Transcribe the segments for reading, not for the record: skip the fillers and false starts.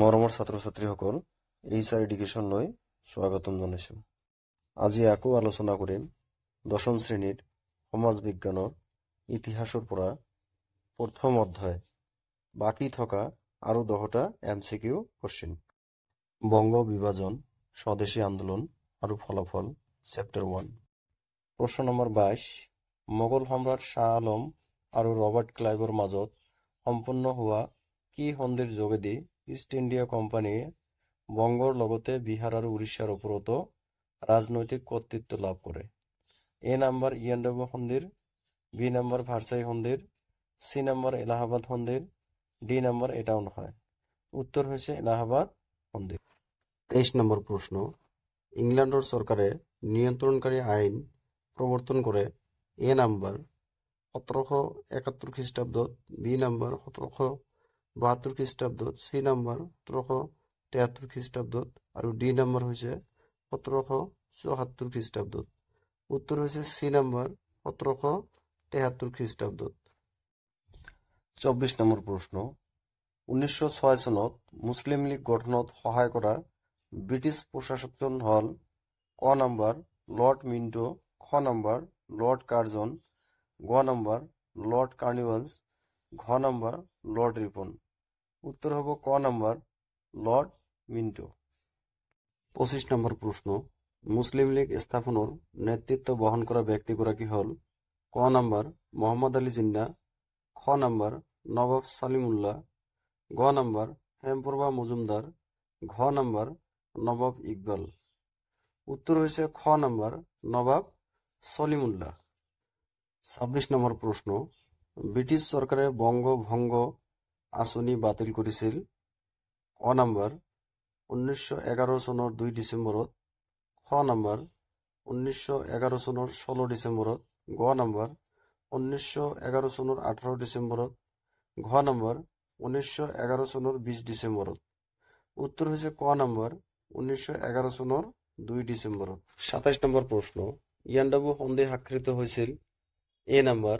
মৰমৰ ছাত্ৰ ছাত্ৰীসকল, এইচআৰ এডুকেশ্যনলৈ স্বাগতম জনাইছোঁ। আজি আকৌ আলোচনা কৰিম দশম শ্ৰেণীৰ সমাজ বিজ্ঞানৰ ইতিহাসৰ পৰা প্ৰথম অধ্যায় বাকী থকা আৰু 10টা MCQ কোশ্চেন। বংগ বিভাজন, স্বদেশী আন্দোলন আৰু ফলাফল, চেপ্টাৰ 1। প্ৰশ্ন নম্বৰ 22। মোগল সম্ৰাট শ্বাহ আলম আৰু ৰবাৰ্ট ক্লাইভৰ মাজত সম্পন্ন হোৱা কি সন্ধিৰ যোগেদি ইষ্ট ইণ্ডিয়া কোম্পানীয়ে বংগৰ লগতে বিহাৰ আৰু উৰিষ্যাৰ ওপৰতো ৰাজনৈতিক কৰ্তৃত্ব লাভ কৰে? এ নম্বৰ ইয়াণ্ডাবু সন্ধিৰ, বি নম্বৰ ভাৰ্চাই সন্ধিৰ, চি নম্বৰ এলাহাবাদ সন্ধিৰ, ডি নম্বৰ এটাও নহয়। উত্তৰ হৈছে এলাহাবাদ সন্ধি। 23 নম্বৰ প্ৰশ্ন। ইংলেণ্ডৰ চৰকাৰে নিয়ন্ত্ৰণকাৰী আইন প্ৰৱৰ্তন কৰে এ নম্বৰ 1771 খ্ৰীষ্টাব্দত, বি নম্বৰ 1772 খ্ৰীষ্টাব্দত, চি নম্বৰ 1773 খ্ৰীষ্টাব্দত আৰু ডি নম্বৰ হৈছে 1774 খ্ৰীষ্টাব্দত। উত্তৰ হৈছে চি নম্বৰ 1773 খ্ৰীষ্টাব্দত। 24 নম্বৰ প্ৰশ্ন। 1906 চনত মুছলিম লীগ গঠনত সহায় কৰা ব্ৰিটিছ প্ৰশাসকজন হ'ল ক নম্বৰ লৰ্ড মিণ্টো, খ নম্বৰ লৰ্ড কাৰ্জন, গ নম্বৰ লৰ্ড কাৰ্নিৱালছ, ঘ নম্বৰ লৰ্ড ৰিপন। উত্তৰ হ'ব ক নম্বৰ লৰ্ড মিণ্টো। 25 নম্বৰ প্ৰশ্ন। মুছলিম লীগ স্থাপনৰ নেতৃত্ব বহন কৰা ব্যক্তিগৰাকী হ'ল ক নম্বৰ মহম্মদ আলী জিন্না, খ নম্বৰ নৱাব ছালিমুল্লাহ, গ নম্বৰ হেমপ্ৰভা মজুমদাৰ, ঘ নম্বৰ নৱাব ইকবাল। উত্তৰ হৈছে খ নম্বৰ নৱাব ছলিমুল্লাহ। 26 নম্বৰ প্ৰশ্ন। ব্ৰিটিছ চৰকাৰে বংগ ভংগ আঁচনি বাতিল কৰিছিল ক নম্বৰ 1911 চনৰ 2 ডিচেম্বৰত, খ নম্বৰ 1911 চনৰ 16 ডিচেম্বৰত, গ নম্বৰ 1911 চনৰ 18 ডিচেম্বৰত, ঘ নম্বৰ 1911 চনৰ 20 ডিচেম্বৰত। উত্তৰ হৈছে ক নম্বৰ 1911 চনৰ 2 ডিচেম্বৰত। 27 নম্বৰ প্ৰশ্ন। ইয়াণ্ডাবু সন্ধি স্বাক্ষৰিত হৈছিল এ নম্বৰ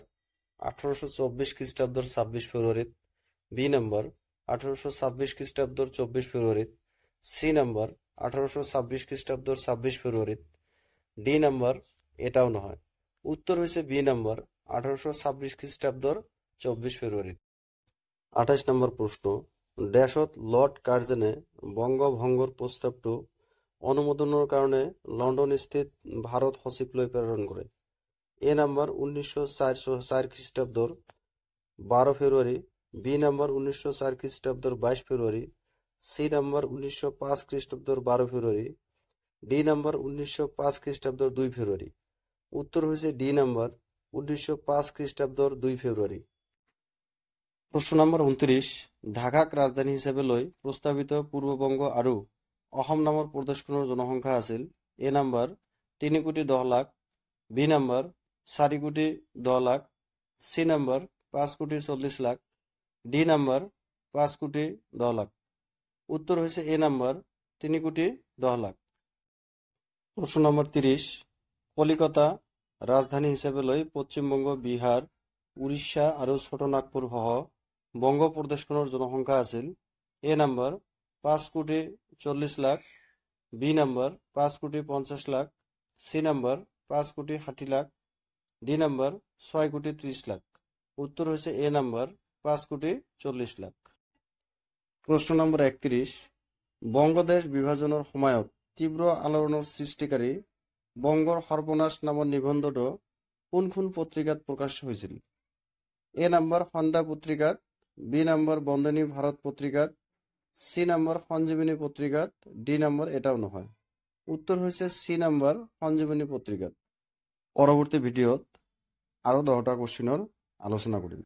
1824 খ্ৰীষ্টাব্দৰ 26 ফেব্ৰুৱাৰীত, বি নম্বৰ 1826 খ্ৰীষ্টাব্দৰ 24 ফেব্ৰুৱাৰীত, চি নম্বৰ 1826 খ্ৰীষ্টাব্দৰ 26 ফেব্ৰুৱাৰীত, ডি নম্বৰ এটাও নহয়। উত্তৰ হৈছে বি নম্বৰ 1826 খ্ৰীষ্টাব্দৰ 24 ফেব্ৰুৱাৰীত। 28 নম্বৰ প্ৰশ্ন। ডেশত লৰ্ড কাৰ্জনে বংগ ভংগৰ প্ৰস্তাৱটো অনুমোদনৰ কাৰণে লণ্ডনস্থিত ভাৰত সচিবলৈ প্ৰেৰণ কৰে? এ নম্বৰ 1904 খ্ৰীষ্টাব্দৰ 12 ফেব্ৰুৱাৰী, বি নম্বৰ 1904 খ্ৰীষ্টাব্দৰ 22 ফেব্ৰুৱাৰী, চি নম্বৰ 1905 খ্ৰীষ্টাব্দৰ 12 ফেব্ৰুৱাৰী, ডি নম্বৰ 1905 খ্ৰীষ্টাব্দৰ 2 ফেব্ৰুৱাৰী। উত্তৰ হৈছে ডি নম্বৰ 1905 খ্ৰীষ্টাব্দৰ 2 ফেব্ৰুৱাৰী। প্ৰশ্ন নম্বৰ 29। ঢাকাক ৰাজধানী হিচাপে লৈ প্ৰস্তাৱিত পূৰ্ববংগ আৰু অসম নামৰ প্ৰদেশখনৰ জনসংখ্যা আছিল A number 3,10,00,000, B number 4,10,00,000, C number 5,40,00,000, D number 5,10,00,000। উত্তৰ হৈছে এ নম্বৰ 3,10,00,000। প্ৰশ্ন নম্বৰ 30। কলিকতা ৰাজধানী হিচাপে লৈ পশ্চিমবংগ, বিহাৰ, উৰিষ্যা আৰু ছোটনাগপুৰ সহ বংগ প্ৰদেশখনৰ জনসংখ্যা আছিল A number 5,40,00,000, B number 5,50,00,000, C number 5,60,00,000, D number 6,30,00,000। উত্তৰ হৈছে এ নম্বৰ 5,40,00,000। প্ৰশ্ন নম্বৰ 31। বংগদেশ বিভাজনৰ সময়ত তীব্ৰ আলোড়নৰ সৃষ্টিকাৰী বংগৰ সৰ্বনাশ নামৰ নিবন্ধটো কোনখন পত্ৰিকাত প্ৰকাশ হৈছিল? এ নম্বৰ সন্ধ্যা পত্ৰিকাত, বি নম্বৰ বন্দনী ভাৰত পত্ৰিকাত, চি নম্বৰ সঞ্জীৱনী পত্ৰিকাত, ডি নম্বৰ এটাও নহয়। উত্তৰ হৈছে চি নম্বৰ সঞ্জীৱনী পত্ৰিকাত। পৰৱৰ্তী ভিডিঅ'ত আৰু 10টা কোশ্চেনৰ আলোচনা কৰিম।